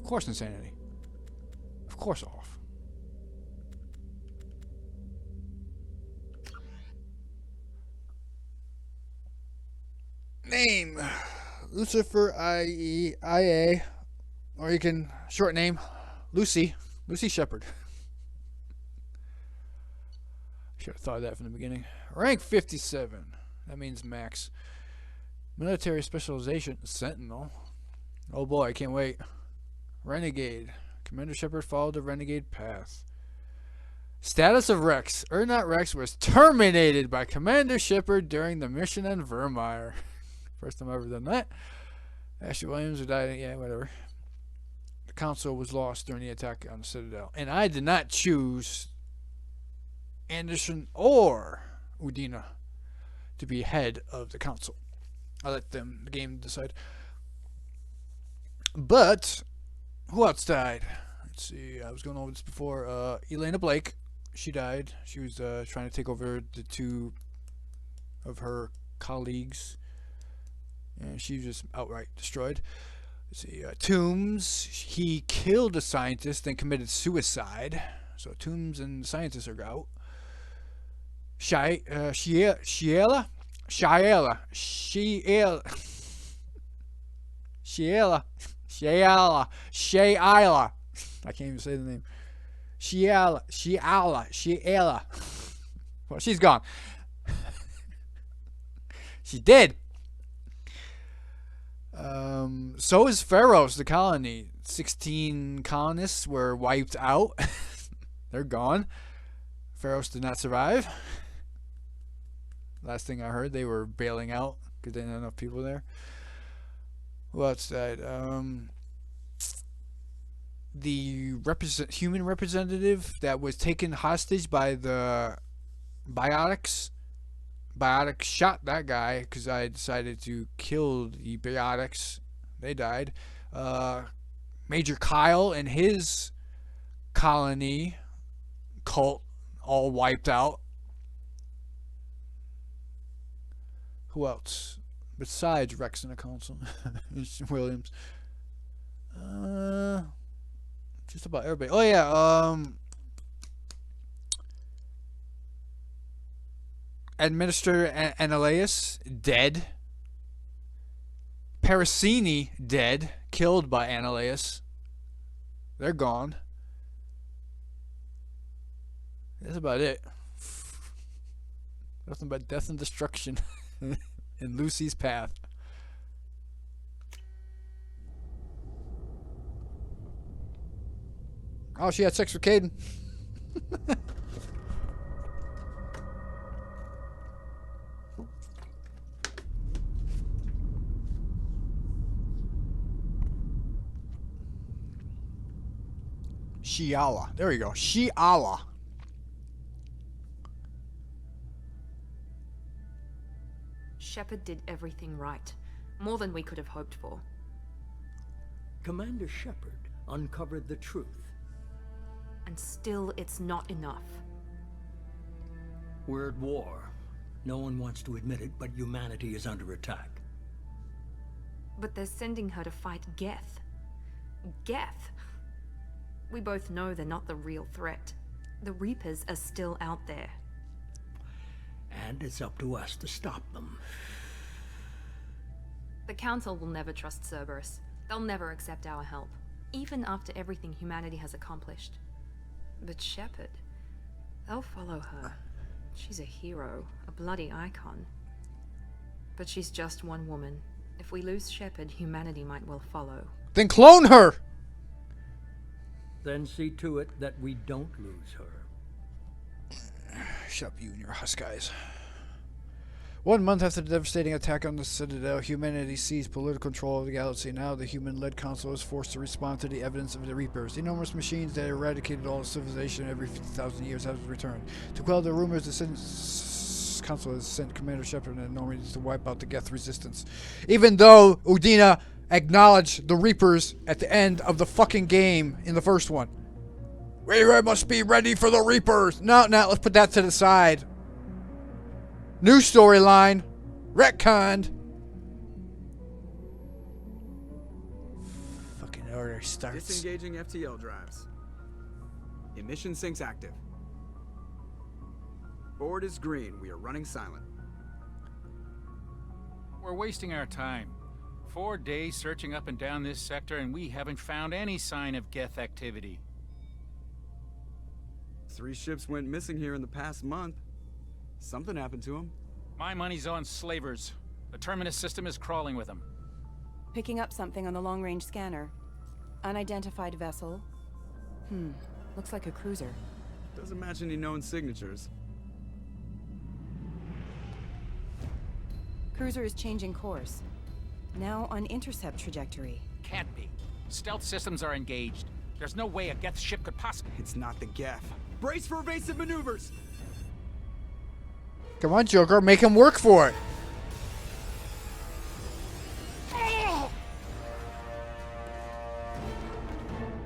Of course insanity. Of course off. Name. Lucifer IA. Or you can short name Lucy. Lucy Shepard. Should have thought of that from the beginning. Rank 57. That means max. Military specialization Sentinel. Oh boy, I can't wait. Renegade. Commander Shepard followed the Renegade path. Status of Rex. Ernot Rex was terminated by Commander Shepard during the mission on Vermeer. First time I've ever done that. Ashley Williams who died. Yeah, whatever. The council was lost during the attack on the Citadel. And I did not choose Anderson or Udina to be head of the council. I let the game decide. But who else died? Let's see. I was going over this before. Elena Blake. She died. She was trying to take over the two of her colleagues, and she was just outright destroyed. Let's see. Toombs. He killed a scientist, then committed suicide. So Toombs and the scientists are out. Shiela. I can't even say the name. Shiela. Well, she's gone. She did. So is Pharos, the colony. 16 colonists were wiped out. They're gone. Pharos did not survive. Last thing I heard, they were bailing out because they didn't have enough people there. Who else died? The human representative that was taken hostage by the biotics. Biotics shot that guy because I decided to kill the biotics. They died. Major Kyle and his colony cult all wiped out. Who else? Besides Rex and the council. Williams. Just about everybody. Oh yeah, Administrator Ananias dead. Parasini dead, killed by Ananias. They're gone. That's about it. Nothing but death and destruction in Lucy's path. Oh, she had sex with Caden. Shiala. There you go. Shiala. Shepard did everything right. More than we could have hoped for. Commander Shepard uncovered the truth. And still, it's not enough. We're at war. No one wants to admit it, but humanity is under attack. But they're sending her to fight Geth. Geth! We both know they're not the real threat. The Reapers are still out there. And it's up to us to stop them. The Council will never trust Cerberus. They'll never accept our help, even after everything humanity has accomplished. But Shepard, they'll follow her. She's a hero, a bloody icon. But she's just one woman. If we lose Shepard, humanity might well follow. Then clone her! Then see to it that we don't lose her. Shut up, you and your husk eyes. 1 month after the devastating attack on the Citadel, humanity seized political control of the galaxy. Now the human-led council is forced to respond to the evidence of the Reapers. The enormous machines that eradicated all civilization every 50,000 years have returned. To quell the rumors, the council has sent Commander Shepard and Normandy to wipe out the Geth resistance. Even though Udina acknowledged the Reapers at the end of the fucking game in the first one. We must be ready for the Reapers! No, let's put that to the side. New storyline. Retconned. Fucking order starts. Disengaging FTL drives. Emission sinks active. Board is green. We are running silent. We're wasting our time. 4 days searching up and down this sector, and we haven't found any sign of Geth activity. 3 ships went missing here in the past month. Something happened to them. My money's on slavers. The Terminus system is crawling with them. Picking up something on the long-range scanner. Unidentified vessel. Looks like a cruiser. Doesn't match any known signatures. Cruiser is changing course. Now on intercept trajectory. Can't be. Stealth systems are engaged. There's no way a Geth ship could possibly... It's not the Geth. Brace for evasive maneuvers! Come on, Joker, make him work for it.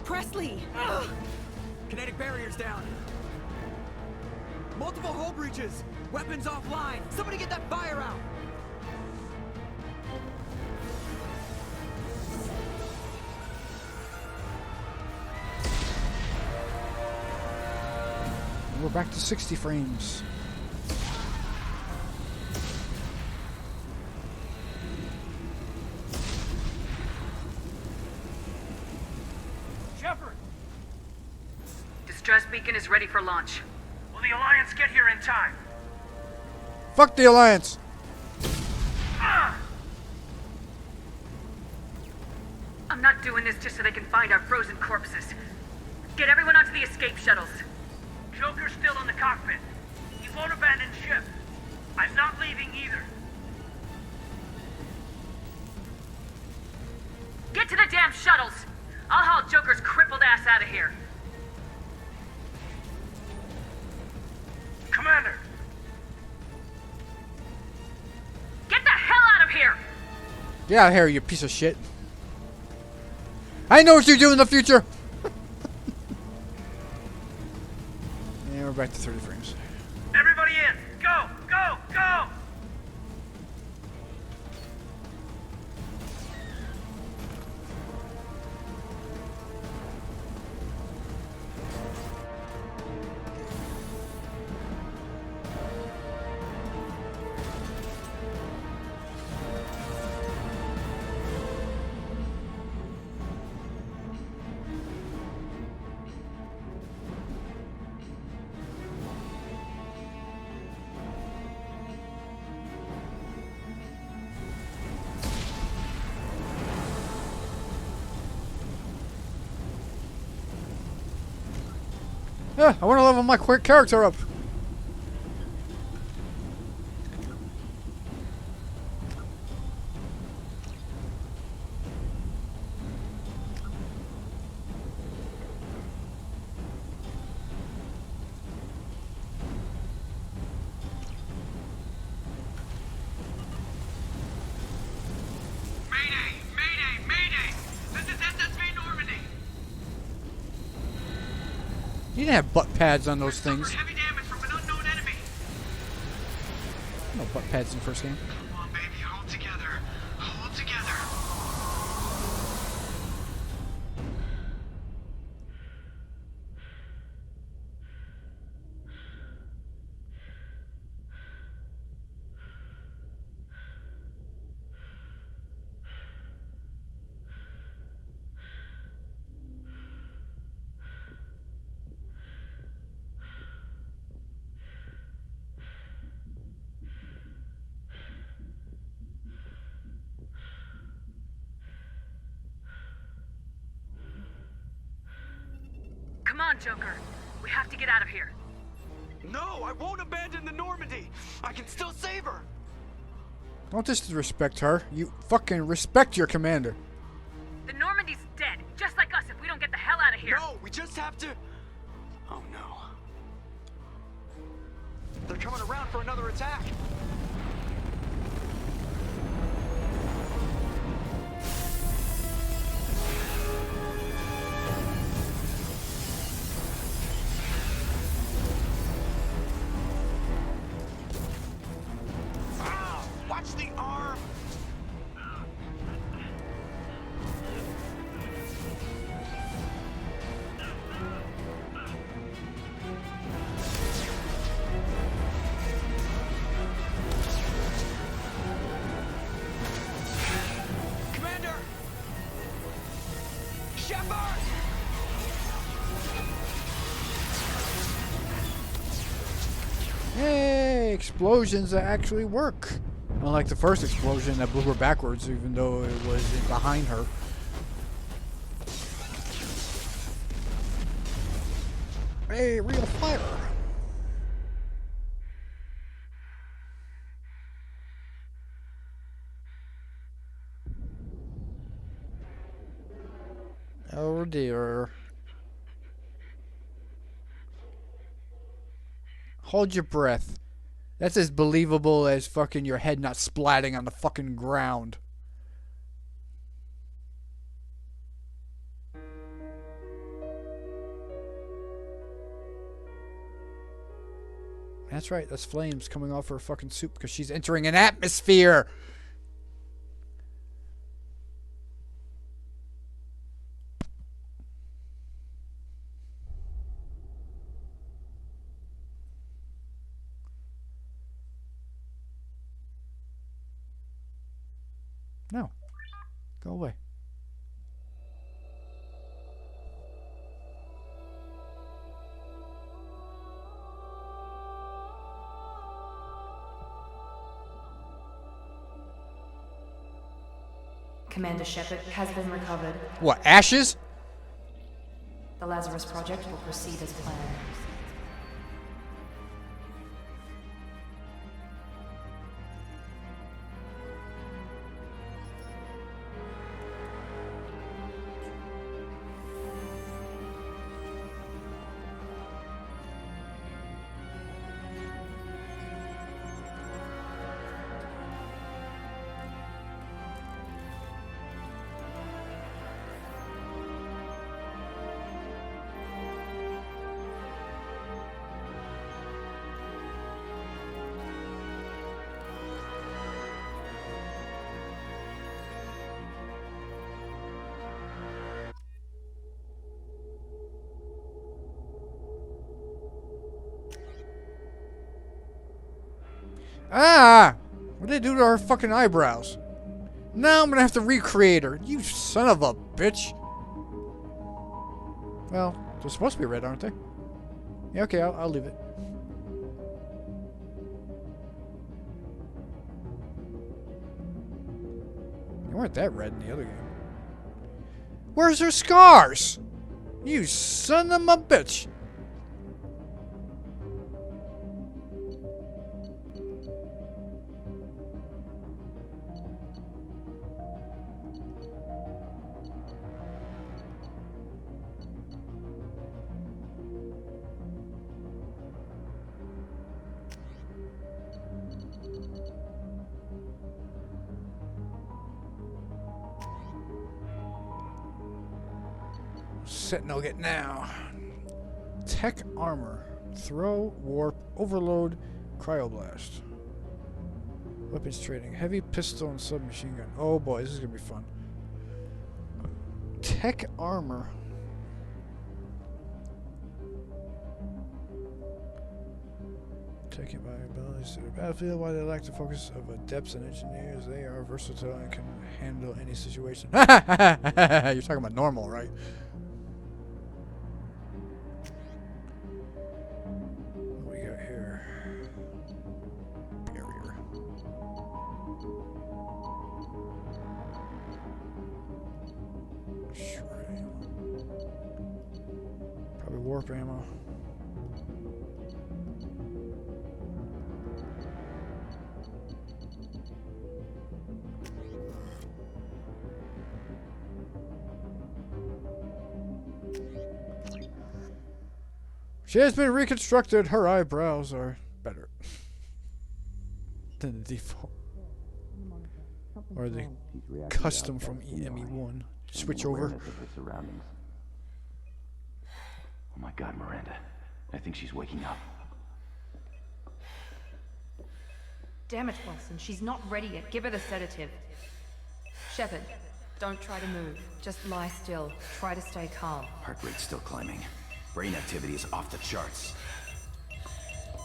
Presley! Kinetic barriers down. Multiple hull breaches. Weapons offline. Somebody get that fire out. We're back to 60 frames. Shepard! Distress beacon is ready for launch. Will the Alliance get here in time? Fuck the Alliance! I'm not doing this just so they can find our frozen corpses. Get everyone onto the escape shuttles. Joker's still in the cockpit. He won't abandon ship. I'm not leaving either. Get to the damn shuttles! I'll haul Joker's crippled ass out of here. Commander! Get the hell out of here! Get out of here, you piece of shit. I know what you do in the future! And we're back to 30 frames. Everybody in! Go! Go! Go! Yeah, I want to level my quick character up. Mayday! Mayday! Mayday! This is SSV Normandy! You didn't have butt pads on those things. Heavy damage from an unknown enemy! No butt pads in the first game. Come on, baby, hold together. Hold together. Come on, Joker. We have to get out of here. No, I won't abandon the Normandy. I can still save her. Don't disrespect her. You fucking respect your commander. The Normandy's dead, just like us if we don't get the hell out of here. No, we just have to... Oh no. They're coming around for another attack. Watch the arm! Shepard! Hey, explosions that actually work. Unlike the first explosion that blew her backwards, even though it was behind her. Hey, real fire. Oh dear. Hold your breath. That's as believable as fucking your head not splatting on the fucking ground. That's right, that's flames coming off her fucking suit because she's entering an atmosphere. No. Go away. Commander Shepard has been recovered. What, ashes? The Lazarus Project will proceed as planned. Ah! What did they do to her fucking eyebrows? Now I'm gonna have to recreate her. You son of a bitch. Well, they're supposed to be red, aren't they? Yeah, okay, I'll leave it. They weren't that red in the other game. Where's her scars? You son of a bitch. Sentinel get now. Tech armor. Throw, warp, overload, cryoblast. Weapons trading. Heavy pistol and submachine gun. Oh boy, this is gonna be fun. Tech armor. Taking by abilities to the battlefield. While they lack the focus of adepts and engineers, they are versatile and can handle any situation. You're talking about normal, right? What we got here? Barrier. Shrine. Probably warp ammo. She has been reconstructed. Her eyebrows are better than the default. Or the custom from EME1. Switch over. Oh my God, Miranda. I think she's waking up. Damn it, Wilson. She's not ready yet. Give her the sedative. Shepard, don't try to move. Just lie still. Try to stay calm. Heart rate's still climbing. Brain activity is off the charts.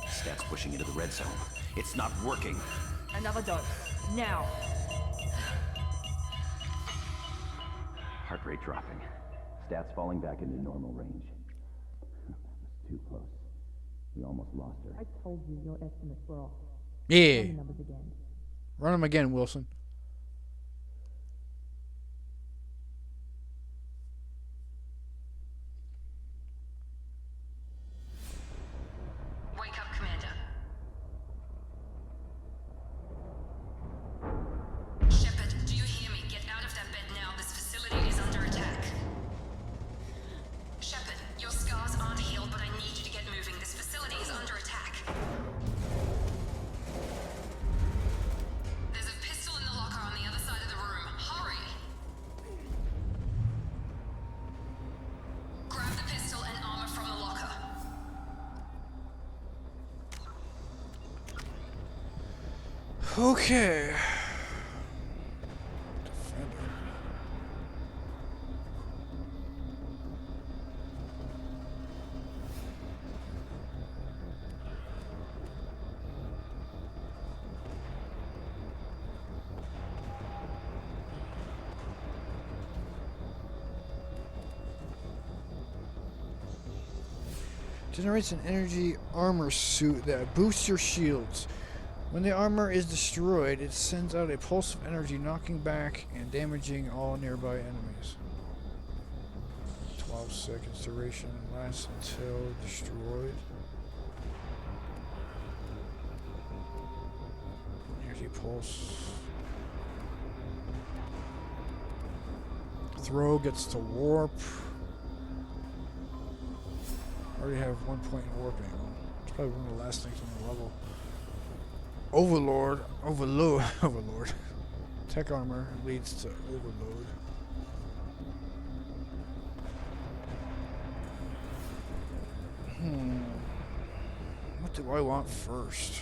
Stats pushing into the red zone. It's not working. Another dose. Now. Heart rate dropping. stats falling back into normal range. That was too close. We almost lost her. I told you your estimates were off. Yeah. Run the numbers again. Run them again, Wilson. Wake up, Commander. Shepard, do you hear me? Get out of that bed now. This facility is under attack. Shepard, your scars aren't healed, but I need you to get moving. This facility is under attack. There's a pistol in the locker on the other side of the room. Hurry! Grab the pistol and armor from the locker. Okay. Generates an energy armor suit that boosts your shields. When the armor is destroyed, it sends out a pulse of energy, knocking back and damaging all nearby enemies. 12 seconds duration, lasts until destroyed. Energy pulse. Throw gets to warp. Already have 1 point in warping. It's probably one of the last things on the level. Overload. Tech armor leads to overload. What do I want first?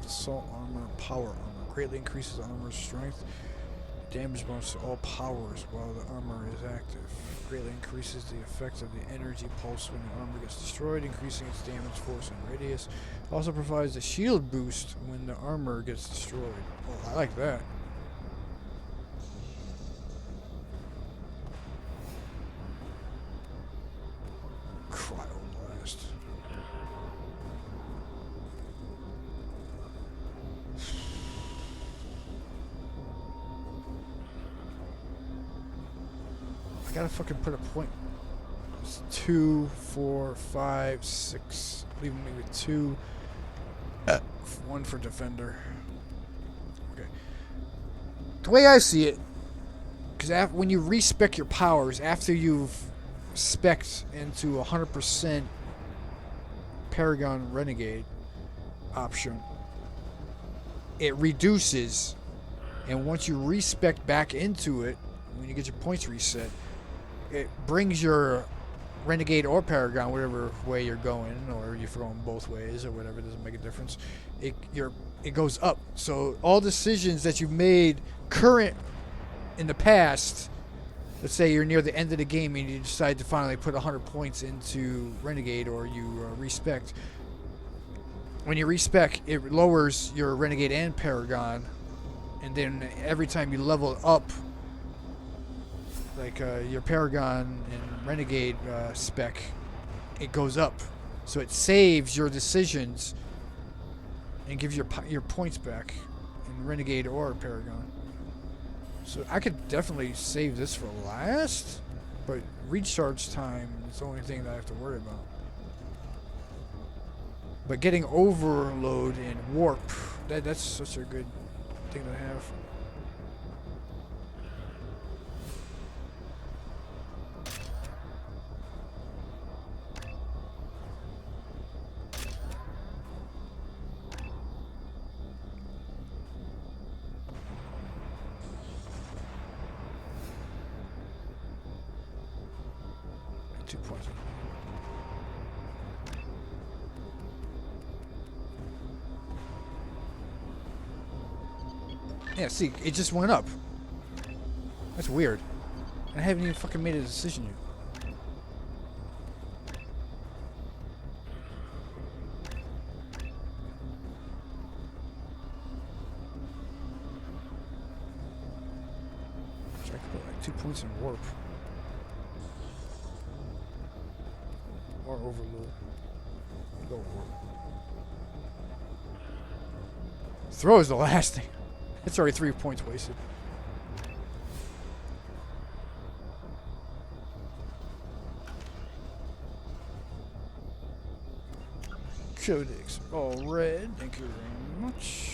Assault armor, power armor. Greatly increases armor's strength. Damage bonus to all powers while the armor is active. Greatly increases the effect of the energy pulse when the armor gets destroyed, increasing its damage force and radius. Also provides a shield boost when the armor gets destroyed. Oh, I like that. Cryoblast. I gotta fucking put a point. It's 2, 4, 5, 6. Leaving me with 2. 1 for defender. Okay. The way I see it, because when you respec your powers, after you've spec'd into 100% Paragon Renegade option, it reduces, and once you respec back into it, when you get your points reset, it brings your Renegade or Paragon, whatever way you're going, or if you're going both ways or whatever, doesn't make a difference. It goes up. So all decisions that you've made current in the past, let's say you're near the end of the game and you decide to finally put 100 points into Renegade, or you respec. When you respec, it lowers your Renegade and Paragon, and then every time you level up, like your Paragon and Renegade spec, it goes up. So it saves your decisions and gives your points back in Renegade or Paragon. So I could definitely save this for last, but recharge time is the only thing that I have to worry about. But getting overload and warp, that's such a good thing to have. Yeah, see, it just went up. That's weird. I haven't even fucking made a decision yet. I could put like 2 points in warp. Or overload. Go warp. Throw is the last thing. It's already 3 points wasted. Codex all red. Thank you very much.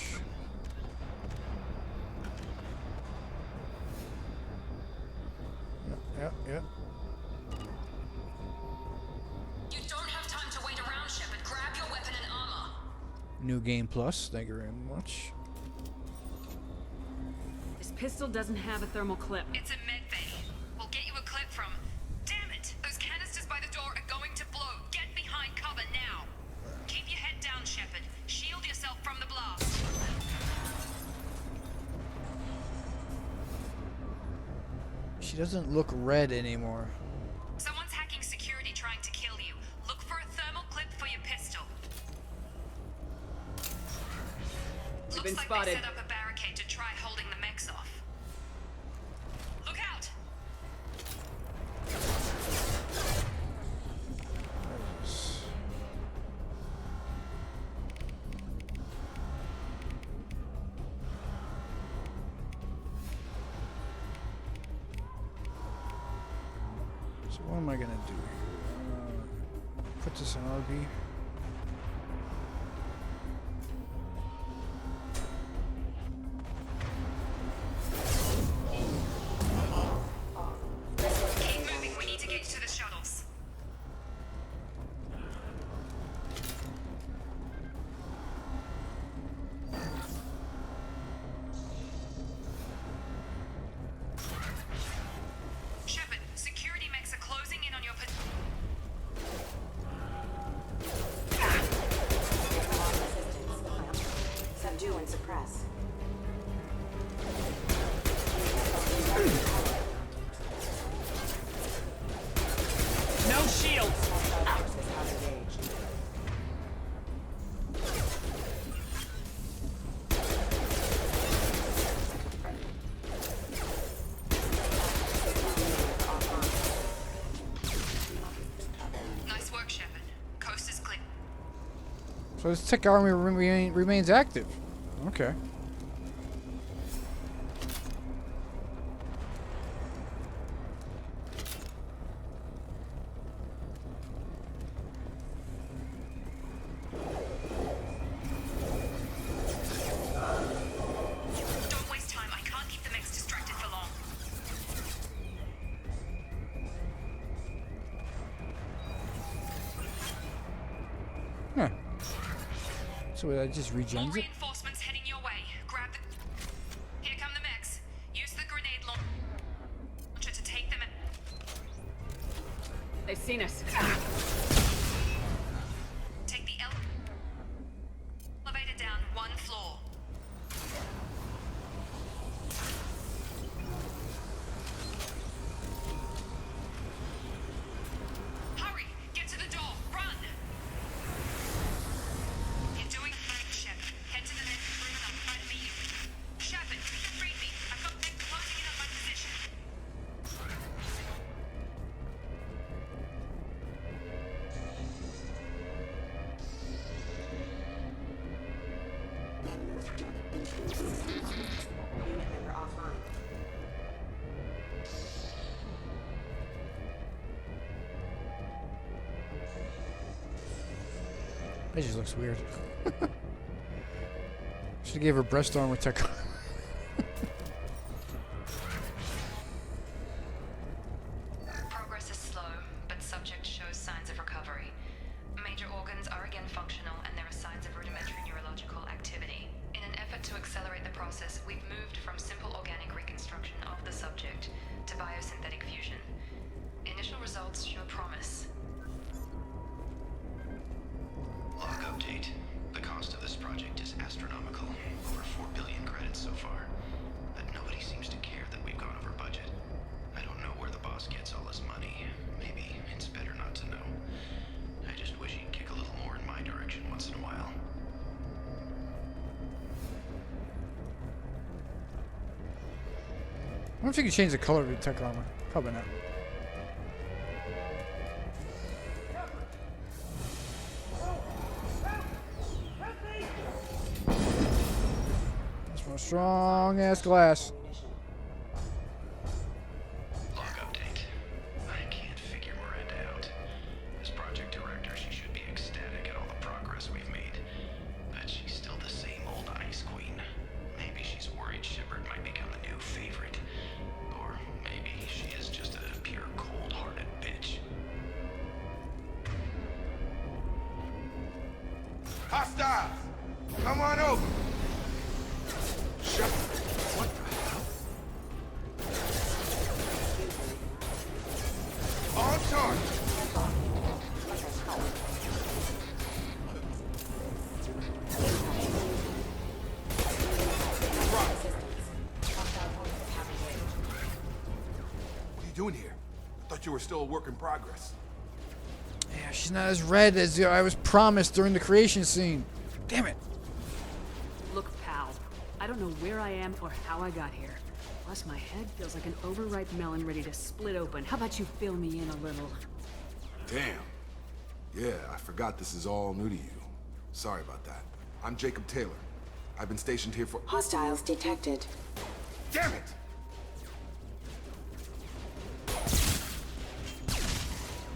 Yep. You don't have time to wait around, Shepard. Grab your weapon and armor. New game plus. Thank you very much. This pistol doesn't have a thermal clip. It's a med bay. We'll get you a clip from. Damn it! Those canisters by the door are going to blow. Get behind cover now. Keep your head down, Shepard. Shield yourself from the blast. She doesn't look red anymore. Someone's hacking security trying to kill you. Look for a thermal clip for your pistol. You've been Looks like spotted. they set up a barricade to try holding the mechs off. Look out! So what am I gonna do here? Put this in RB. Keep moving. We need to get to the shuttles. Shepard, security mechs are closing in on your Subdue and suppress. No shields! Nice work, Shepard. Coast is clear. So this tech army remains active. Okay. Don't waste time. I can't keep the mechs distracted for long. Huh. So that just More regens it? reinforcements heading your way. Grab the. Here come the mechs. Use the grenade launcher to take them. They've seen us. Take the elevator down 1 floor. Hurry! Get to the door! Run! You're doing fine, Shepard. Head to the next room and I'll try to meet you. Shepard, read me. I've got mechs closing in on my position. Unit member offline. That just looks weird. Should give her breast armor tech. Progress is slow, but subject shows signs of recovery. Major organs are again functional, and there are signs of rudimentary neurological activity. In an effort to accelerate the process, we've moved from simple organic reconstruction of the subject to biosynthetic fusion. Initial results show promise. Log update. The cost of this project is astronomical. Over 4 billion credits so far. But nobody seems to care that we've gone over budget. I don't know where the boss gets all this money. Maybe it's better not to know. I just wish he'd kick a little more in my direction once in a while. wonder if you can change the color of your tech armor. Probably not. That's one strong ass glass. Log update. I can't figure Miranda out. As project director, she should be ecstatic at all the progress we've made. But she's still the same old ice queen. Maybe she's worried Shepard might become the new favorite. Or maybe she is just a pure cold-hearted bitch. Hostiles! Come on over! Shepard, what the hell? On target! What are you doing here? I thought you were still a work in progress. Yeah, she's not as red as I was promised during the creation scene. Damn it. Look, pal. I don't know where I am or how I got here. Plus, my head feels like an overripe melon ready to split open. How about you fill me in a little? Damn. Yeah, I forgot this is all new to you. Sorry about that. I'm Jacob Taylor. I've been stationed here for— Hostiles detected. Damn it!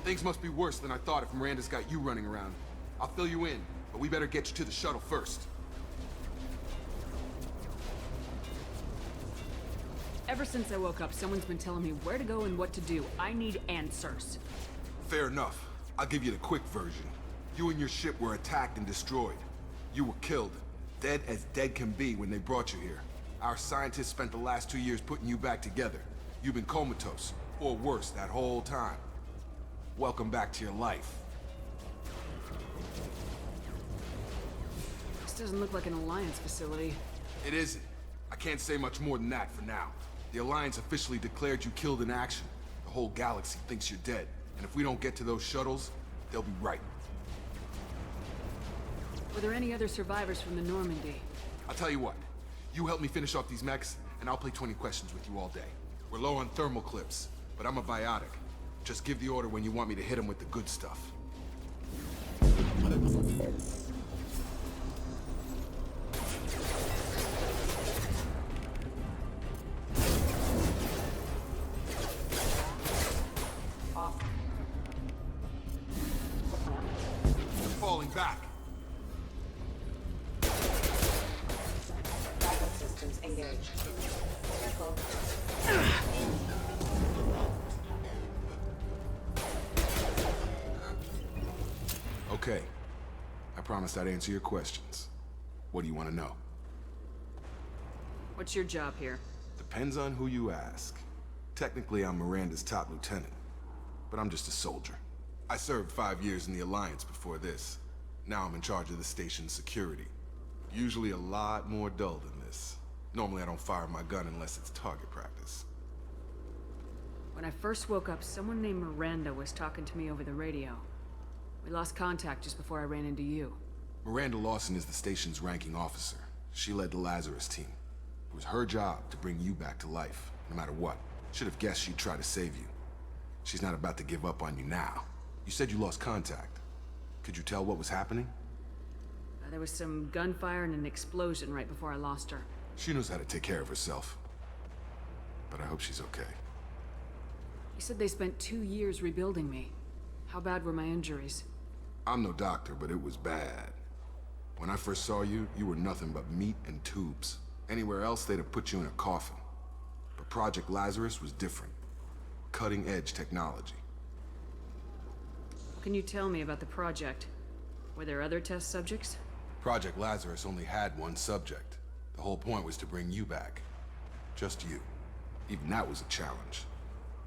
Things must be worse than I thought if Miranda's got you running around. I'll fill you in, but we better get you to the shuttle first. Ever since I woke up, someone's been telling me where to go and what to do. I need answers. Fair enough. I'll give you the quick version. You and your ship were attacked and destroyed. You were killed. Dead as dead can be when they brought you here. Our scientists spent the last 2 years putting you back together. You've been comatose, or worse, that whole time. Welcome back to your life. This doesn't look like an Alliance facility. It isn't. I can't say much more than that for now. The Alliance officially declared you killed in action. The whole galaxy thinks you're dead. And if we don't get to those shuttles, they'll be right. Were there any other survivors from the Normandy? I'll tell you what. You help me finish off these mechs, and I'll play 20 questions with you all day. We're low on thermal clips, but I'm a biotic. Just give the order when you want me to hit them with the good stuff. You're falling back. Backup systems engaged. Careful. Okay. I promised I'd answer your questions. What do you want to know? What's your job here? Depends on who you ask. Technically, I'm Miranda's top lieutenant, but I'm just a soldier. I served 5 years in the Alliance before this. Now I'm in charge of the station's security. Usually a lot more dull than this. Normally I don't fire my gun unless it's target practice. When I first woke up, someone named Miranda was talking to me over the radio. We lost contact just before I ran into you. Miranda Lawson is the station's ranking officer. She led the Lazarus team. It was her job to bring you back to life, no matter what. Should have guessed she'd try to save you. She's not about to give up on you now. You said you lost contact. Could you tell what was happening? There was some gunfire and an explosion right before I lost her. She knows how to take care of herself. But I hope she's okay. You said they spent 2 years rebuilding me. How bad were my injuries? I'm no doctor, but it was bad. When I first saw you, you were nothing but meat and tubes. Anywhere else, they'd have put you in a coffin. But Project Lazarus was different. Cutting-edge technology. What can you tell me about the project? Were there other test subjects? Project Lazarus only had one subject. The whole point was to bring you back. Just you. Even that was a challenge.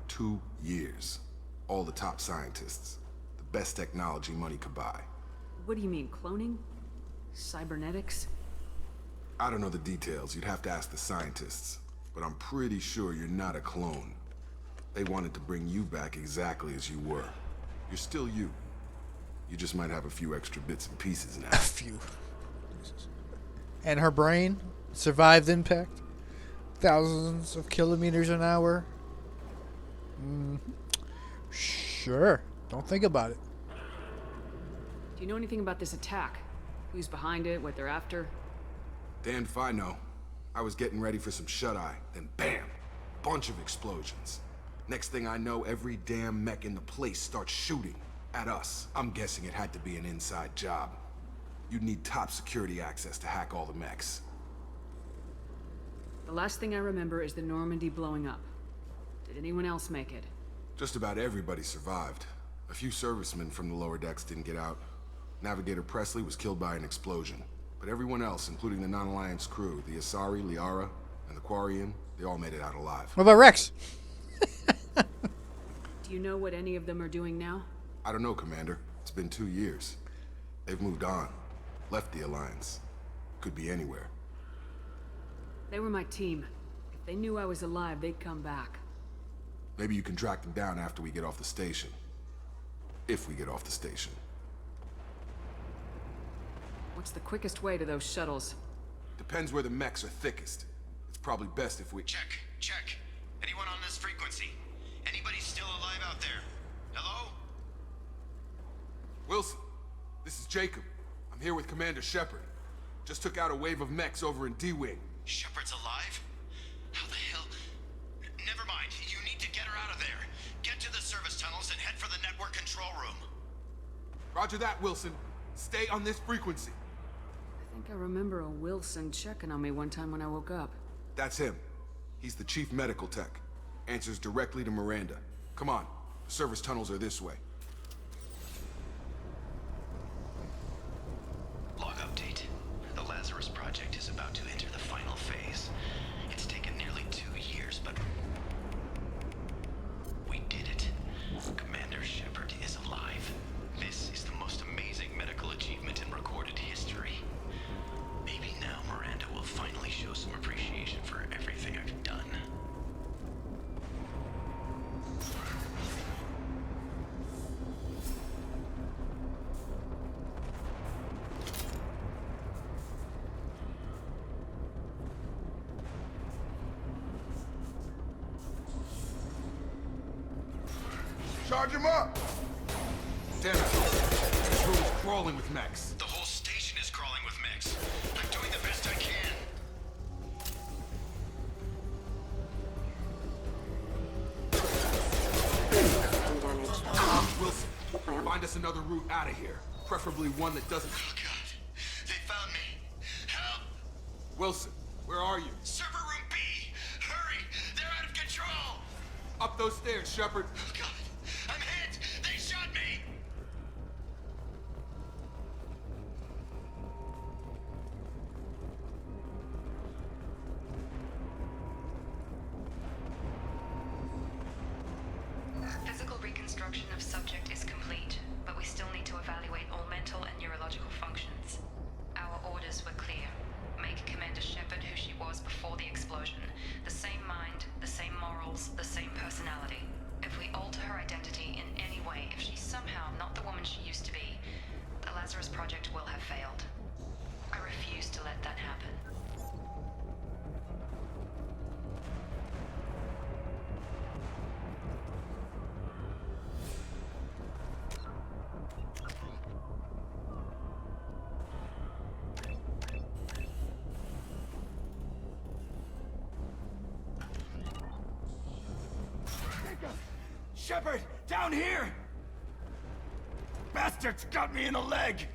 2 years. All the top scientists. The best technology money could buy. What do you mean, cloning? Cybernetics? I don't know the details. You'd have to ask the scientists. But I'm pretty sure you're not a clone. They wanted to bring you back exactly as you were. You're still you. You just might have a few extra bits and pieces now. A few. And her brain survived impact. thousands of kilometers an hour. Sure. Don't think about it. Do you know anything about this attack? Who's behind it, what they're after? Damned if I know. I was getting ready for some shut-eye, then bam! Bunch of explosions. Next thing I know, every damn mech in the place starts shooting at us. I'm guessing it had to be an inside job. You'd need top security access to hack all the mechs. The last thing I remember is the Normandy blowing up. Did anyone else make it? Just about everybody survived. A few servicemen from the lower decks didn't get out. Navigator Presley was killed by an explosion. But everyone else, including the non-Alliance crew, the Asari, Liara, and the Quarian, they all made it out alive. What about Rex? Do you know what any of them are doing now? I don't know, Commander. It's been 2 years. They've moved on. Left the Alliance. Could be anywhere. They were my team. If they knew I was alive, they'd come back. Maybe you can track them down after we get off the station. If we get off the station. What's the quickest way to those shuttles? Depends where the mechs are thickest. It's probably best if we... Check. Anyone on this frequency? Anybody still alive out there? Hello? Wilson, this is Jacob. I'm here with Commander Shepard. Just took out a wave of mechs over in D-Wing. Shepard's alive? How the hell? Never mind. You need to get her out of there. Get to the service tunnels and head for the network control room. Roger that, Wilson. Stay on this frequency. I think I remember a Wilson checking on me one time when I woke up. That's him. He's the chief medical tech. Answers directly to Miranda. Come on. The service tunnels are this way. Log update. The Lazarus Project is about to enter the final phase. It's taken nearly 2 years, but we did it. Commander Shepard is alive. This is the most amazing medical achievement in recorded history. Maybe now Miranda will finally show some appreciation for everything I've done. Charge him up! Damn it. This room is crawling with mechs. The whole station is crawling with mechs. I'm doing the best I can. Wilson, find us another route out of here. Preferably one that doesn't... Oh God, they found me. Help! Wilson, where are you? Server room B! Hurry! They're out of control! Up those stairs, Shepard. Oh God, I'm hit! They shot me! Physical reconstruction of subject is complete, but we still need to evaluate all mental and neurological functions. Our orders were clear. Make Commander Shepard who she was before the explosion. The same mind, the same morals, the same personality. If we alter her identity in any way, if she's somehow not the woman she used to be, the Lazarus Project will have failed. I refuse to let that happen. Shepard, down here! Bastards got me in the leg!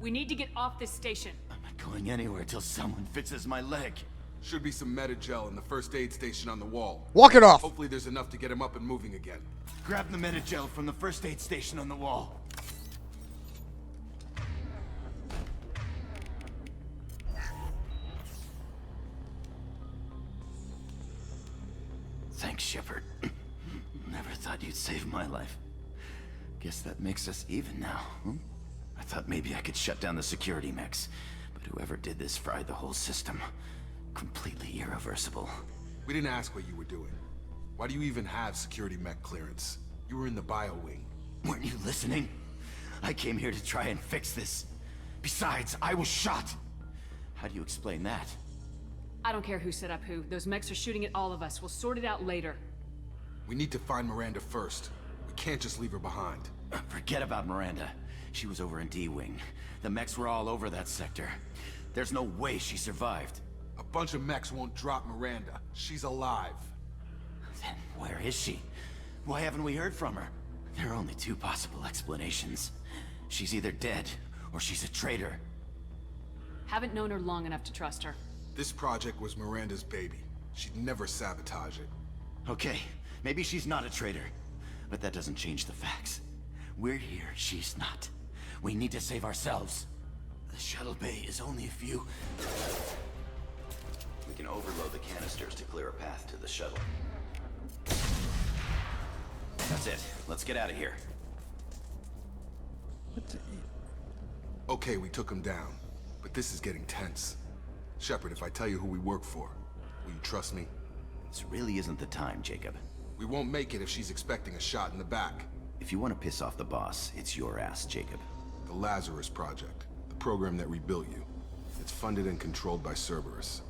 We need to get off this station. I'm not going anywhere till someone fixes my leg. Should be some Medi-gel in the first aid station on the wall. Walk it off! Hopefully there's enough to get him up and moving again. Grab the Medi-gel from the first aid station on the wall. Thanks, Shepard. Never thought you'd save my life. Guess that makes us even now, huh? I thought maybe I could shut down the security mechs, but whoever did this fried the whole system. Completely irreversible. We didn't ask what you were doing. Why do you even have security mech clearance? You were in the bio wing. Weren't you listening? I came here to try and fix this. Besides, I was shot. How do you explain that? I don't care who set up who. Those mechs are shooting at all of us. We'll sort it out later. We need to find Miranda first. We can't just leave her behind. Forget about Miranda. She was over in D-Wing. The mechs were all over that sector. There's no way she survived. A bunch of mechs won't drop Miranda. She's alive. Then where is she? Why haven't we heard from her? There are only two possible explanations. She's either dead, or she's a traitor. Haven't known her long enough to trust her. This project was Miranda's baby. She'd never sabotage it. Okay, maybe she's not a traitor. But that doesn't change the facts. We're here, she's not. We need to save ourselves. The shuttle bay is only a few... We can overload the canisters to clear a path to the shuttle. That's it. Let's get out of here. Okay, we took him down. But this is getting tense. Shepard, if I tell you who we work for, will you trust me? This really isn't the time, Jacob. We won't make it if she's expecting a shot in the back. If you want to piss off the boss, it's your ass, Jacob. The Lazarus Project. The program that rebuilt you. It's funded and controlled by Cerberus.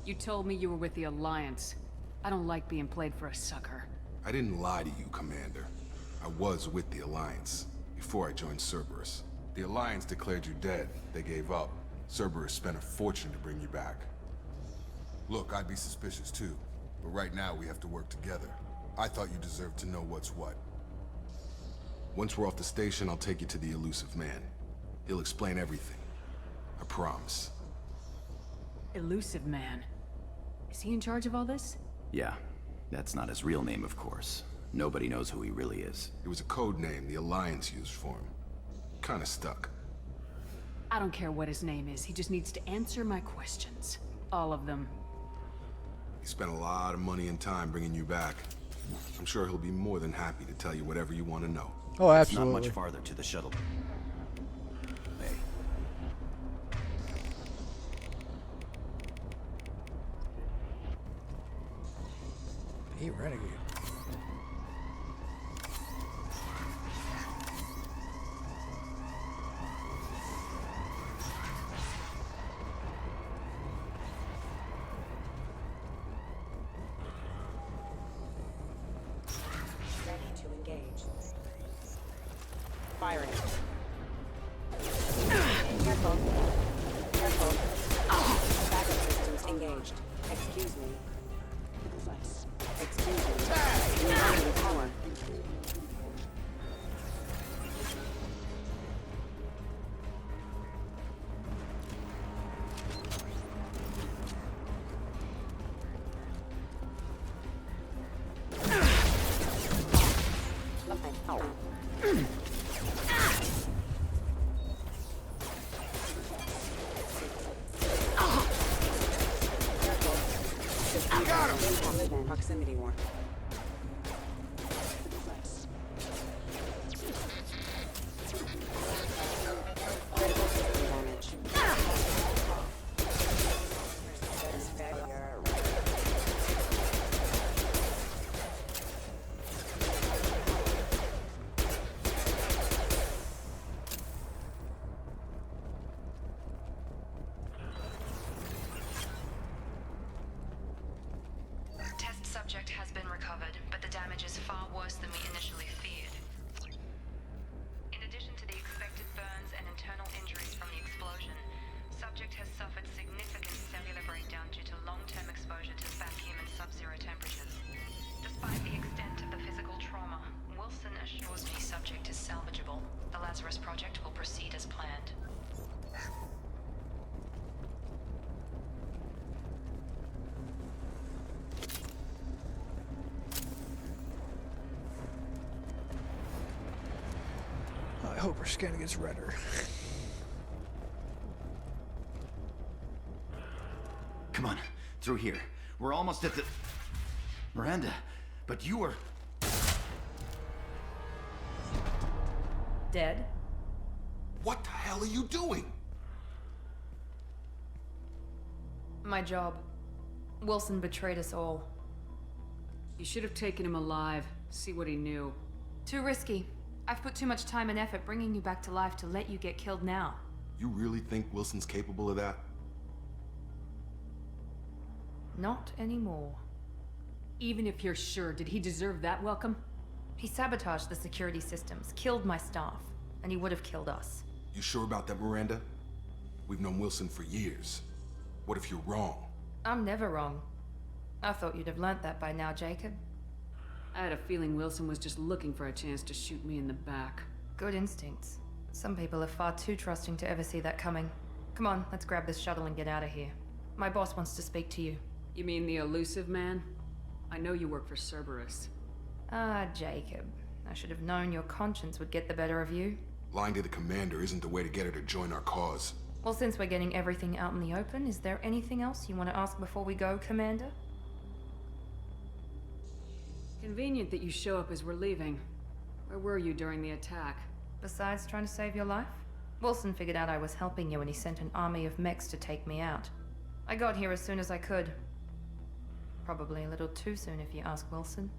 You told me you were with the Alliance. I don't like being played for a sucker. I didn't lie to you, Commander. I was with the Alliance, before I joined Cerberus. The Alliance declared you dead. They gave up. Cerberus spent a fortune to bring you back. Look, I'd be suspicious too, but right now we have to work together. I thought you deserved to know what's what. Once we're off the station, I'll take you to the elusive man. He'll explain everything. I promise. Elusive man. Is he in charge of all this? Yeah, that's not his real name, of course. Nobody knows who he really is. It was a code name the Alliance used for him. Kinda stuck. I don't care what his name is. He just needs to answer my questions. All of them. He spent a lot of money and time bringing you back. I'm sure he'll be more than happy to tell you whatever you want to know. Oh, It's absolutely. not much farther to the shuttle. Hey. Hey, renegade. Ready to engage. Firing. Careful. Careful. Backup systems engaged. Excuse me. Excuse me. You're running the power. Proximity war. Critical system damage. Failure. Test subject has been recovered, but the damage is far worse than we initially feared. In addition to the expected burns and internal injuries from the explosion, subject has suffered significant cellular breakdown due to long-term exposure to vacuum and sub-zero temperatures. Despite the extent of the physical trauma, Wilson assures me subject is salvageable. The Lazarus Project will proceed as planned. I hope her skin gets redder. Come on, through here. We're almost at the... Miranda, but you were... Dead? What the hell are you doing? My job. Wilson betrayed us all. You should have taken him alive. See what he knew. Too risky. I've put too much time and effort bringing you back to life to let you get killed now. You really think Wilson's capable of that? Not anymore. Even if you're sure, did he deserve that welcome? He sabotaged the security systems, killed my staff, and he would have killed us. You sure about that, Miranda? We've known Wilson for years. What if you're wrong? I'm never wrong. I thought you'd have learnt that by now, Jacob. I had a feeling Wilson was just looking for a chance to shoot me in the back. Good instincts. Some people are far too trusting to ever see that coming. Come on, let's grab this shuttle and get out of here. My boss wants to speak to you. You mean the elusive man? I know you work for Cerberus. Ah, Jacob. I should have known your conscience would get the better of you. Lying to the commander isn't the way to get her to join our cause. Well, since we're getting everything out in the open, is there anything else you want to ask before we go, Commander? Convenient that you show up as we're leaving. Where were you during the attack? Besides trying to save your life? Wilson figured out I was helping you and he sent an army of mechs to take me out. I got here as soon as I could. Probably a little too soon if you ask Wilson.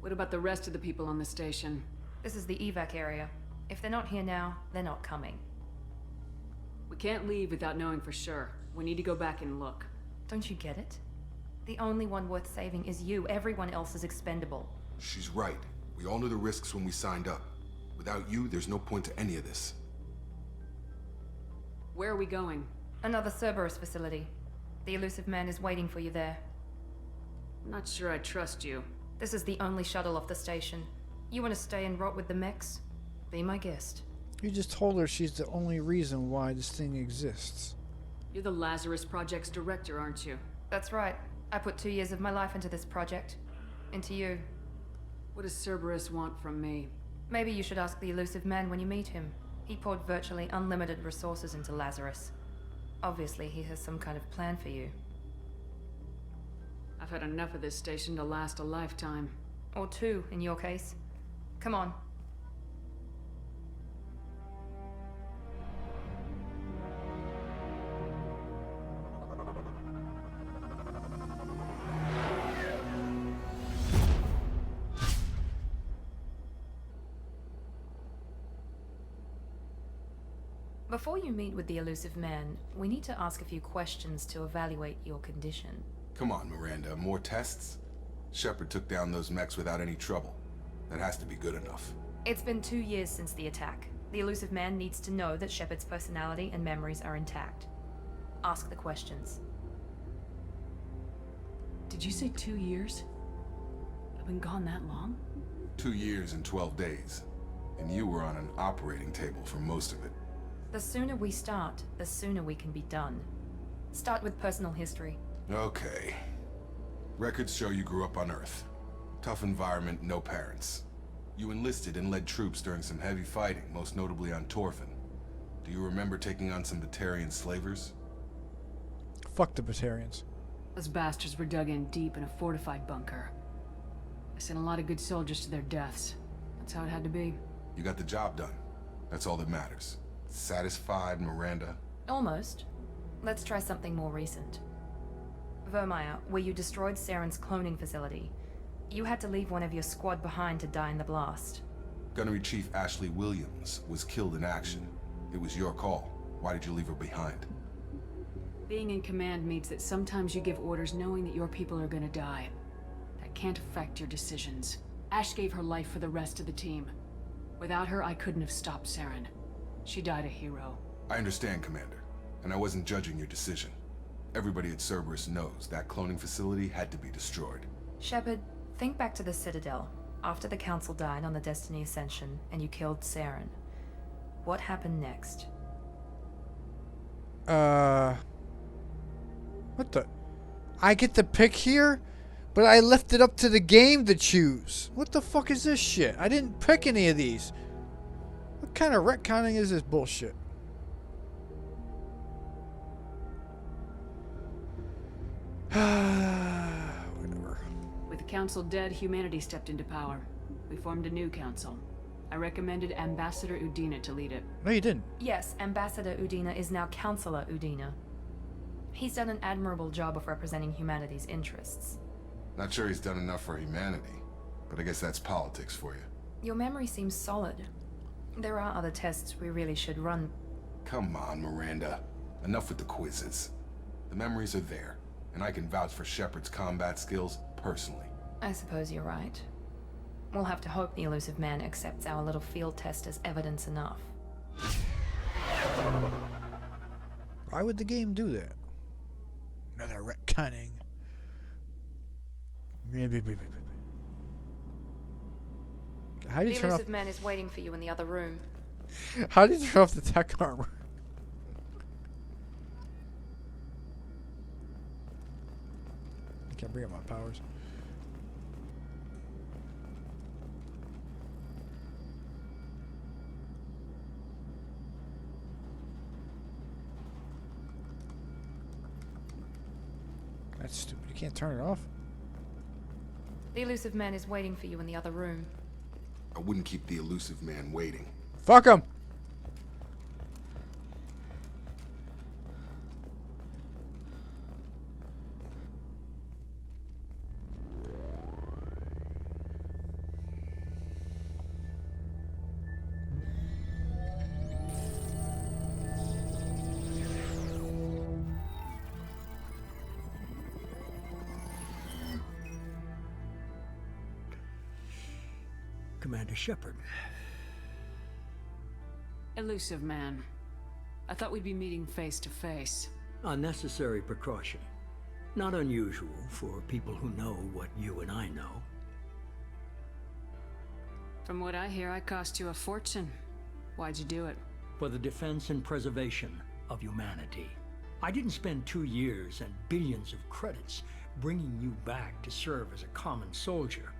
What about the rest of the people on the station? This is the evac area. If they're not here now, they're not coming. We can't leave without knowing for sure. We need to go back and look. Don't you get it? The only one worth saving is you. Everyone else is expendable. She's right. We all knew the risks when we signed up. Without you, there's no point to any of this. Where are we going? Another Cerberus facility. The elusive man is waiting for you there. I'm not sure I trust you. This is the only shuttle off the station. You want to stay and rot with the mechs? Be my guest. You just told her she's the only reason why this thing exists. You're the Lazarus Project's director, aren't you? That's right. I put 2 years of my life into this project. Into you. What does Cerberus want from me? Maybe you should ask the elusive man when you meet him. He poured virtually unlimited resources into Lazarus. Obviously, he has some kind of plan for you. I've had enough of this station to last a lifetime. Or 2, in your case. Come on. Before you meet with the elusive man, we need to ask a few questions to evaluate your condition. Come on, Miranda. More tests? Shepard took down those mechs without any trouble. That has to be good enough. It's been 2 years since the attack. The elusive man needs to know that Shepard's personality and memories are intact. Ask the questions. Did you say 2 years? I've been gone that long? 2 years and 12 days. And you were on an operating table for most of it. The sooner we start, the sooner we can be done. Start with personal history. Okay. Records show you grew up on Earth. Tough environment, no parents. You enlisted and led troops during some heavy fighting, most notably on Torfin. Do you remember taking on some Batarian slavers? Fuck the Batarians. Those bastards were dug in deep in a fortified bunker. I sent a lot of good soldiers to their deaths. That's how it had to be. You got the job done. That's all that matters. Satisfied, Miranda? Almost. Let's try something more recent. Vermeer, where you destroyed Saren's cloning facility. You had to leave one of your squad behind to die in the blast. Gunnery Chief Ashley Williams was killed in action. It was your call. Why did you leave her behind? Being in command means that sometimes you give orders knowing that your people are gonna die. That can't affect your decisions. Ash gave her life for the rest of the team. Without her, I couldn't have stopped Saren. She died a hero. I understand, Commander. And I wasn't judging your decision. Everybody at Cerberus knows that cloning facility had to be destroyed. Shepard, think back to the Citadel, after the Council died on the Destiny Ascension and you killed Saren. What happened next? What the? I get to pick here? But I left it up to the game to choose. What the fuck is this shit? I didn't pick any of these. What kind of retconning is this bullshit? Whatever. With the Council dead, humanity stepped into power. We formed a new council. I recommended Ambassador Udina to lead it. No, you didn't. Yes, Ambassador Udina is now Counselor Udina. He's done an admirable job of representing humanity's interests. Not sure he's done enough for humanity, but I guess that's politics for you. Your memory seems solid. There are other tests we really should run. Come on, Miranda. Enough with the quizzes. The memories are there, and I can vouch for Shepard's combat skills personally. I suppose you're right. We'll have to hope the elusive man accepts our little field test as evidence enough. Why would the game do that? Another retconning. How do you The turn off? elusive man is waiting for you in the other room. How do you turn off the tech armor? I can't bring up my powers. That's stupid. You can't turn it off. The elusive man is waiting for you in the other room. I wouldn't keep the elusive man waiting. Fuck him. Commander Shepard. Elusive man. I thought we'd be meeting face to face. A necessary precaution. Not unusual for people who know what you and I know. From what I hear, I cost you a fortune. Why'd you do it? For the defense and preservation of humanity. I didn't spend 2 years and billions of credits bringing you back to serve as a common soldier.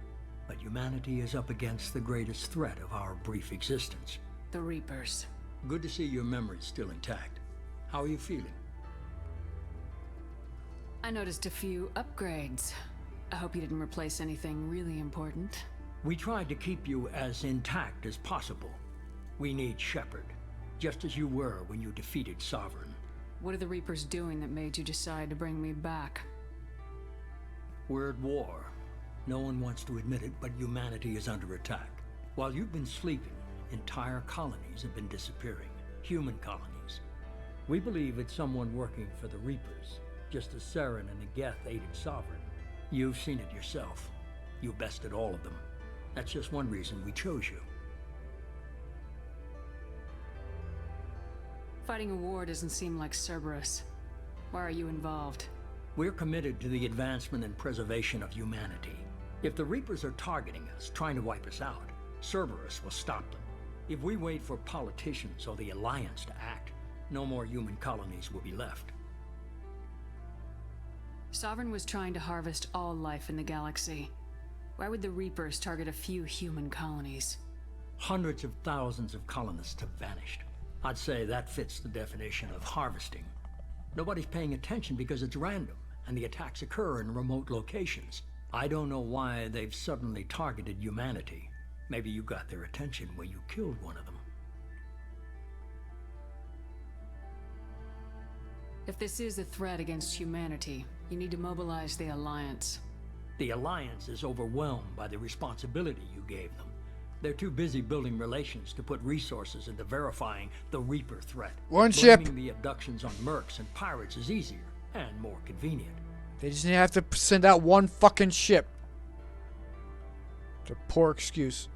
But humanity is up against the greatest threat of our brief existence. The Reapers. Good to see your memory's still intact. How are you feeling? I noticed a few upgrades. I hope you didn't replace anything really important. We tried to keep you as intact as possible. We need Shepard, just as you were when you defeated Sovereign. What are the Reapers doing that made you decide to bring me back? We're at war. No one wants to admit it, but humanity is under attack. While you've been sleeping, entire colonies have been disappearing. Human colonies. We believe it's someone working for the Reapers, just as Saren and Geth aided Sovereign. You've seen it yourself. You bested all of them. That's just one reason we chose you. Fighting a war doesn't seem like Cerberus. Why are you involved? We're committed to the advancement and preservation of humanity. If the Reapers are targeting us, trying to wipe us out, Cerberus will stop them. If we wait for politicians or the Alliance to act, no more human colonies will be left. Sovereign was trying to harvest all life in the galaxy. Why would the Reapers target a few human colonies? Hundreds of thousands of colonists have vanished. I'd say that fits the definition of harvesting. Nobody's paying attention because it's random, and the attacks occur in remote locations. I don't know why they've suddenly targeted humanity. Maybe you got their attention when you killed one of them. If this is a threat against humanity, you need to mobilize the Alliance. The Alliance is overwhelmed by the responsibility you gave them. They're too busy building relations to put resources into verifying the Reaper threat. One ship. Blaming the abductions on mercs and pirates is easier and more convenient. They just have to send out one fucking ship. It's a poor excuse.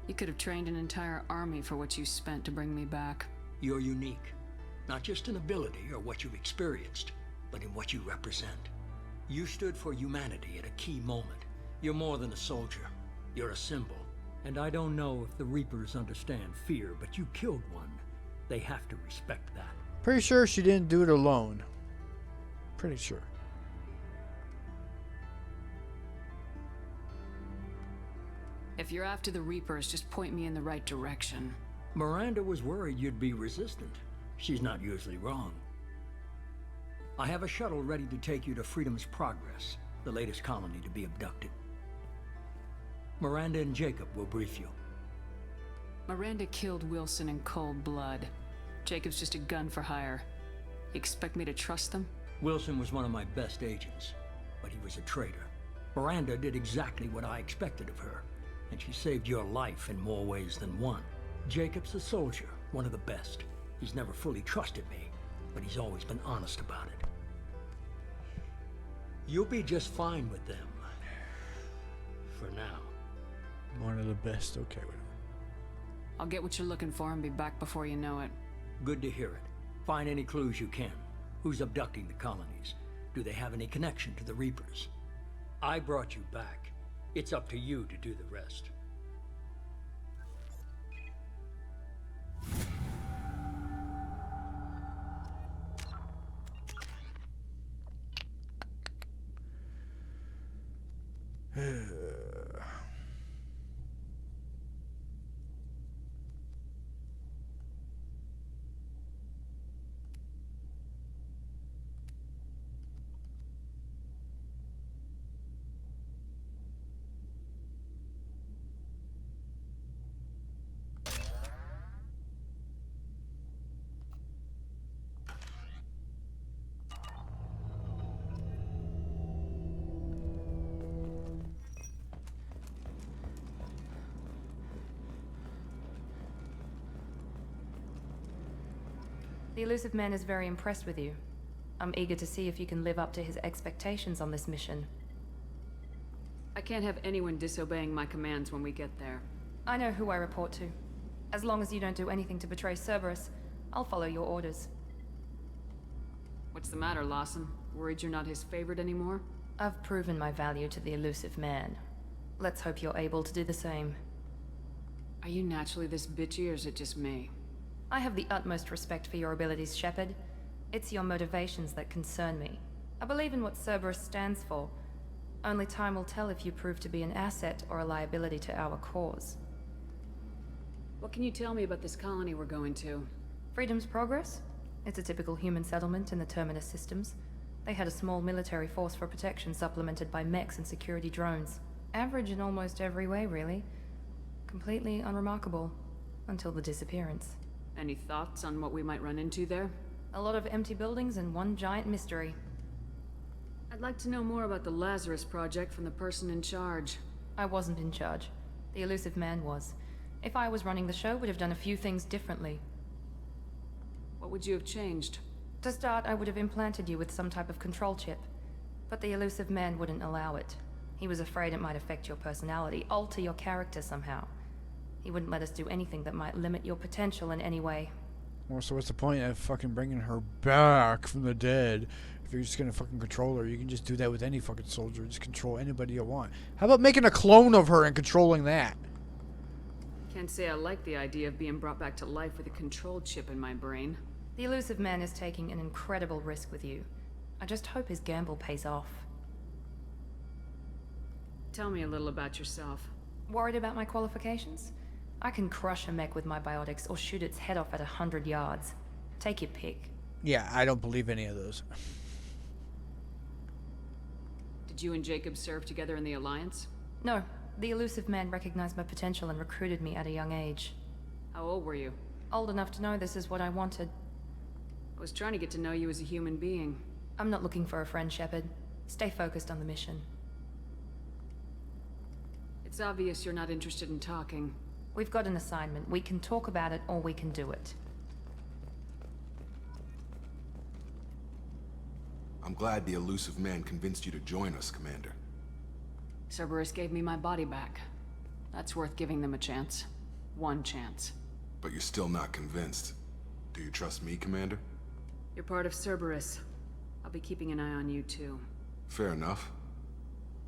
You could have trained an entire army for what you spent to bring me back. You're unique. Not just in ability or what you've experienced, but in what you represent. You stood for humanity at a key moment. You're more than a soldier. You're a symbol. And I don't know if the Reapers understand fear, but you killed one. They have to respect that. Pretty sure she didn't do it alone. Pretty sure. If you're after the Reapers, just point me in the right direction. Miranda was worried you'd be resistant. She's not usually wrong. I have a shuttle ready to take you to Freedom's Progress, the latest colony to be abducted. Miranda and Jacob will brief you. Miranda killed Wilson in cold blood. Jacob's just a gun for hire. You expect me to trust them? Wilson was one of my best agents, but he was a traitor. Miranda did exactly what I expected of her. and she saved your life in more ways than one. Jacob's a soldier, one of the best. He's never fully trusted me, but he's always been honest about it. You'll be just fine with them. For now. One of the best. Okay, whatever. I'll get what you're looking for and be back before you know it. Good to hear it. Find any clues you can. Who's abducting the colonies? Do they have any connection to the Reapers? I brought you back. It's up to you to do the rest. The elusive man is very impressed with you. I'm eager to see if you can live up to his expectations on this mission. I can't have anyone disobeying my commands when we get there. I know who I report to. As long as you don't do anything to betray Cerberus, I'll follow your orders. What's the matter, Lawson? Worried you're not his favorite anymore? I've proven my value to the elusive man. Let's hope you're able to do the same. Are you naturally this bitchy, or is it just me? I have the utmost respect for your abilities, Shepard. It's your motivations that concern me. I believe in what Cerberus stands for. Only time will tell if you prove to be an asset or a liability to our cause. What can you tell me about this colony we're going to? Freedom's Progress? It's a typical human settlement in the Terminus systems. They had a small military force for protection supplemented by mechs and security drones. Average in almost every way, really. Completely unremarkable. Until the disappearance. Any thoughts on what we might run into there? A lot of empty buildings and one giant mystery. I'd like to know more about the Lazarus Project from the person in charge. I wasn't in charge. The elusive man was. If I was running the show, would have done a few things differently. What would you have changed? To start, I would have implanted you with some type of control chip. But the elusive man wouldn't allow it. He was afraid it might affect your personality, alter your character somehow. He wouldn't let us do anything that might limit your potential in any way. Well, so what's the point of fucking bringing her back from the dead? If you're just gonna fucking control her, you can just do that with any fucking soldier. Just control anybody you want. How about making a clone of her and controlling that? Can't say I like the idea of being brought back to life with a control chip in my brain. The elusive man is taking an incredible risk with you. I just hope his gamble pays off. Tell me a little about yourself. Worried about my qualifications? I can crush a mech with my biotics or shoot its head off at 100 yards. Take your pick. Yeah, I don't believe any of those. Did you and Jacob serve together in the Alliance? No. The elusive man recognized my potential and recruited me at a young age. How old were you? Old enough to know this is what I wanted. I was trying to get to know you as a human being. I'm not looking for a friend, Shepard. Stay focused on the mission. It's obvious you're not interested in talking. We've got an assignment. We can talk about it or we can do it. I'm glad the elusive man convinced you to join us, Commander. Cerberus gave me my body back. That's worth giving them a chance. One chance. But you're still not convinced. Do you trust me, Commander? You're part of Cerberus. I'll be keeping an eye on you, too. Fair enough.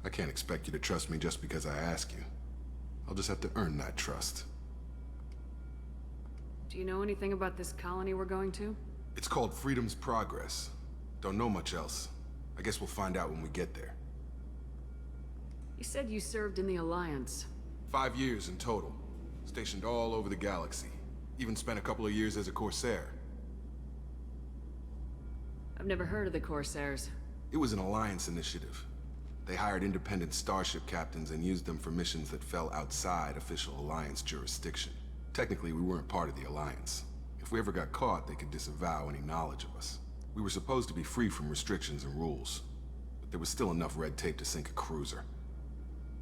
I can't expect you to trust me just because I ask you. I'll just have to earn that trust. Do you know anything about this colony we're going to? It's called Freedom's Progress. Don't know much else. I guess we'll find out when we get there. You said you served in the Alliance. 5 years in total. Stationed all over the galaxy. Even spent a couple of years as a Corsair. I've never heard of the Corsairs. It was an Alliance initiative. They hired independent starship captains and used them for missions that fell outside official Alliance jurisdiction. Technically, we weren't part of the Alliance. If we ever got caught, they could disavow any knowledge of us. We were supposed to be free from restrictions and rules, but there was still enough red tape to sink a cruiser.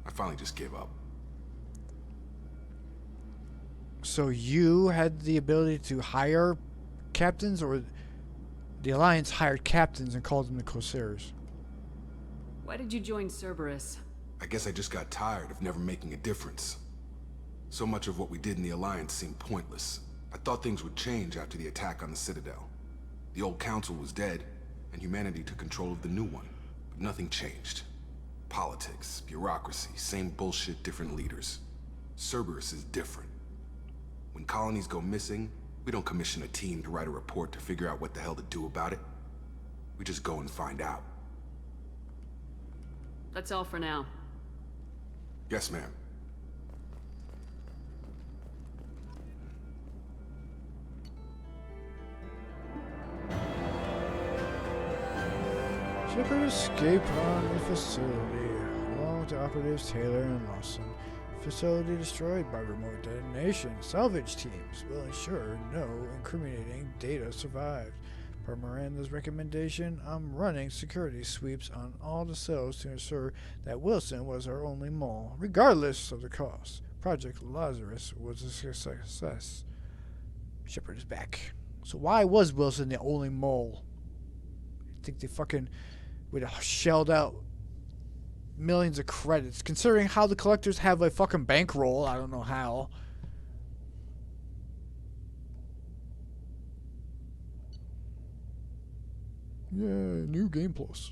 I finally just gave up. So you had the ability to hire captains, or the Alliance hired captains and called them the Corsairs? Why did you join Cerberus? I guess I just got tired of never making a difference. So much of what we did in the Alliance seemed pointless. I thought things would change after the attack on the Citadel. The old council was dead, and humanity took control of the new one. But nothing changed. Politics, bureaucracy, same bullshit, different leaders. Cerberus is different. When colonies go missing, we don't commission a team to write a report to figure out what the hell to do about it. We just go and find out. That's all for now. Yes, ma'am. Shepard escaped on the facility, along with the operatives Taylor and Lawson. Facility destroyed by remote detonation. Salvage teams will ensure no incriminating data survived. Per Miranda's recommendation, I'm running security sweeps on all the cells to ensure that Wilson was our only mole, regardless of the cost. Project Lazarus was a success. Shepard is back. So why was Wilson the only mole? I think they fucking would have shelled out millions of credits, considering how the collectors have a fucking bankroll. I don't know how. Yeah, new game plus.